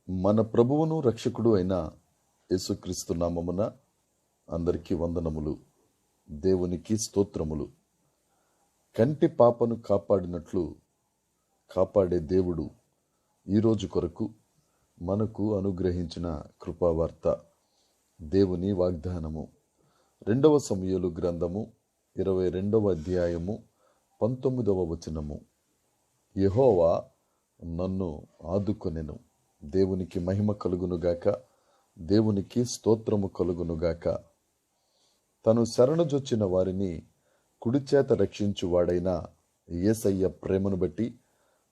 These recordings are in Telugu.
మన ప్రభువును రక్షకుడు అయిన యేసుక్రీస్తు నామమున అందరికీ వందనములు. దేవునికి స్తోత్రములు. కంటి పాపను కాపాడినట్లు కాపాడే దేవుడు ఈరోజు కొరకు మనకు అనుగ్రహించిన కృపావార్త. దేవుని వాగ్దానము 2 సమూయేలు గ్రంథము 22వ అధ్యాయము 19వ వచనము. యెహోవా నన్ను ఆదుకొనెను. దేవునికి మహిమ కలుగునుగాక, దేవునికి స్తోత్రము కలుగునుగాక. తను శరణుజొచ్చిన వారిని కుడిచేత రక్షించువాడైన యేసయ్య ప్రేమను బట్టి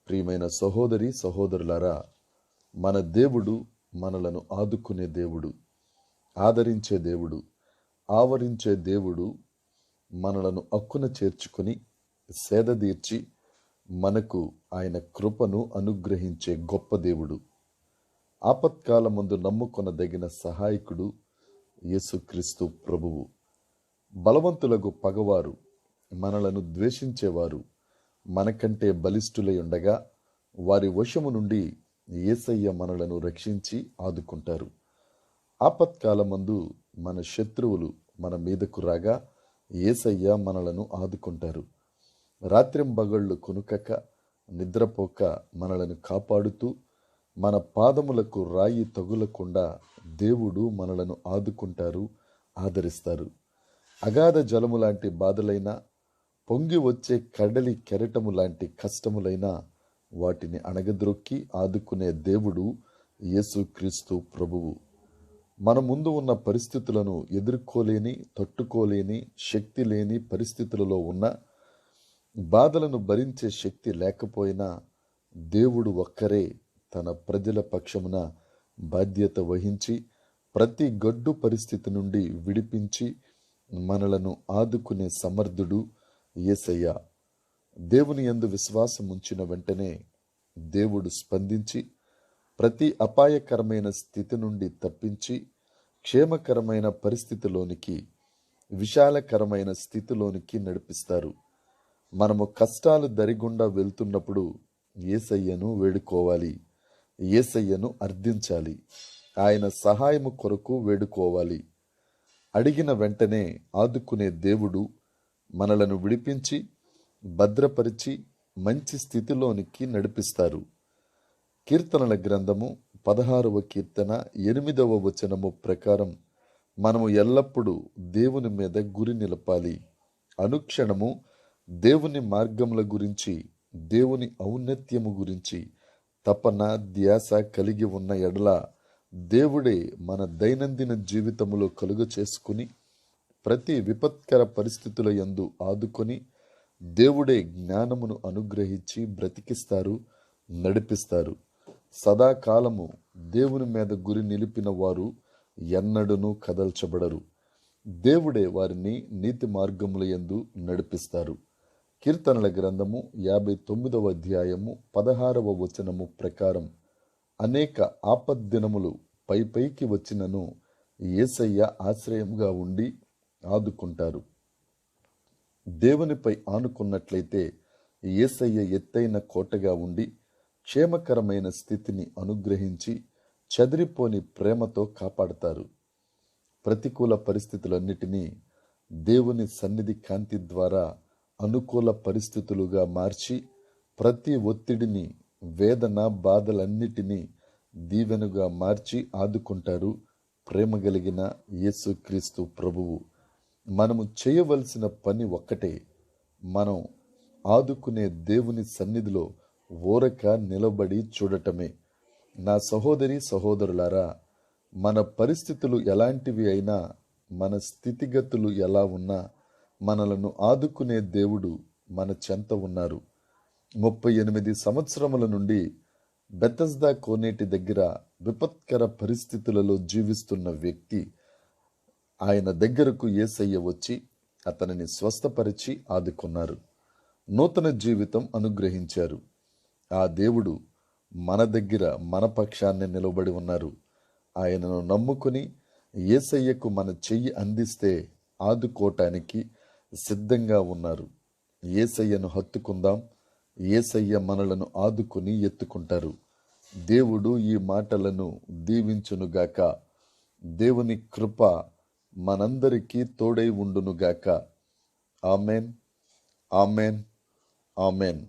ప్రియమైన సహోదరి సహోదరులారా, మన దేవుడు మనలను ఆదుకునే దేవుడు, ఆదరించే దేవుడు, ఆవరించే దేవుడు, మనలను అక్కున చేర్చుకొని సేదదీర్చి మనకు ఆయన కృపను అనుగ్రహించే గొప్ప దేవుడు. ఆపత్కాలమందు నమ్ముకొనదగిన సహాయకుడు యేసుక్రీస్తు ప్రభువు. బలవంతులకు పగవారు, మనలను ద్వేషించేవారు మనకంటే బలిష్ఠులై ఉండగా వారి వశము నుండి యేసయ్య మనలను రక్షించి ఆదుకుంటారు. ఆపత్కాలమందు మన శత్రువులు మన మీదకు రాగా యేసయ్య మనలను ఆదుకుంటారు. రాత్రింబగళ్ళు కొనుకక నిద్రపోక మనలను కాపాడుతూ మన పాదములకు రాయి తగులకుండా దేవుడు మనలను ఆదుకుంటారు, ఆదరిస్తారు. అగాధ జలము లాంటి బాధలైనా, పొంగి వచ్చే కడలి కెరటము లాంటి కష్టములైనా వాటిని అణగద్రొక్కి ఆదుకునే దేవుడు యేసుక్రీస్తు ప్రభువు. మన ముందు ఉన్న పరిస్థితులను ఎదుర్కోలేని, తట్టుకోలేని, శక్తి లేని పరిస్థితులలో ఉన్న, బాధలను భరించే శక్తి లేకపోయినా దేవుడు ఒక్కరే తన ప్రజల పక్షమున బాధ్యత వహించి ప్రతి గడ్డు పరిస్థితి నుండి విడిపించి మనలను ఆదుకునే సమర్థుడు యేసయ్య. దేవుని యందు విశ్వాసం ఉంచిన వెంటనే దేవుడు స్పందించి ప్రతి అపాయకరమైన స్థితి నుండి తప్పించి క్షేమకరమైన పరిస్థితిలోనికి, విశాలకరమైన స్థితిలోనికి నడిపిస్తారు. మనము కష్టాలు దరిగుండా వెళ్తున్నప్పుడు యేసయ్యను వేడుకోవాలి, యేసయ్యను అర్థించాలి, ఆయన సహాయము కొరకు వేడుకోవాలి. అడిగిన వెంటనే ఆదుకునే దేవుడు మనలను విడిపించి భద్రపరిచి మంచి స్థితిలోనికి నడిపిస్తారు. కీర్తనల గ్రంథము 16వ కీర్తన 8వ వచనము ప్రకారం మనము ఎల్లప్పుడూ దేవుని మీద గురి నిలపాలి. అనుక్షణము దేవుని మార్గముల గురించి, దేవుని ఔన్నత్యము గురించి తపన ధ్యాస కలిగి ఉన్న ఎడల దేవుడే మన దైనందిన జీవితములో కలుగ చేసుకుని ప్రతి విపత్కర పరిస్థితుల యందు ఆదుకొని దేవుడే జ్ఞానమును అనుగ్రహించి బ్రతికిస్తారు, నడిపిస్తారు. సదాకాలము దేవుని మీద గురి నిలిపిన వారు ఎన్నడూనూ కదల్చబడరు. దేవుడే వారిని నీతి మార్గముల యందు నడిపిస్తారు. కీర్తనల గ్రంథము 59వ అధ్యాయము 16వ వచనము ప్రకారం అనేక ఆపద్దినములు పైకి వచ్చినను యేసయ్య ఆశ్రయంగా ఉండి ఆదుకుంటారు. దేవునిపై ఆనుకున్నట్లయితే యేసయ్య ఎత్తైన కోటగా ఉండి క్షేమకరమైన స్థితిని అనుగ్రహించి చెదిరిపోని ప్రేమతో కాపాడతారు. ప్రతికూల పరిస్థితులన్నిటినీ దేవుని సన్నిధి కాంతి ద్వారా అనుకూల పరిస్థితులుగా మార్చి ప్రతి ఒత్తిడిని, వేదన, బాధలన్నిటినీ దీవెనగా మార్చి ఆదుకుంటారు ప్రేమ కలిగిన యేసుక్రీస్తు ప్రభువు. మనము చేయవలసిన పని ఒక్కటే, మనం ఆదుకునే దేవుని సన్నిధిలో ఊరక నిలబడి చూడటమే. నా సహోదరి సహోదరులారా, మన పరిస్థితులు ఎలాంటివి అయినా, మన స్థితిగతులు ఎలా ఉన్నా మనలను ఆదుకునే దేవుడు మన చెంత ఉన్నారు. 38 సంవత్సరముల నుండి బెతస్దా కోనేటి దగ్గర విపత్కర పరిస్థితులలో జీవిస్తున్న వ్యక్తి ఆయన దగ్గరకు యేసయ్య వచ్చి అతనిని స్వస్థపరిచి ఆదుకున్నారు, నూతన జీవితం అనుగ్రహించారు. ఆ దేవుడు మన దగ్గర మన పక్షాన్ని నిలబడి ఉన్నారు. ఆయనను నమ్ముకుని యేసయ్యకు మన చెయ్యి అందిస్తే ఆదుకోవటానికి సిద్ధంగా ఉన్నారు. యేసయ్యను హత్తుకుందాం, యేసయ్య మనలను ఆదుకుని ఎత్తుకుంటారు. దేవుడు ఈ మాటలను దీవించునుగాక. దేవుని కృప మనందరికీ తోడై ఉండునుగాక. Amen, amen, amen.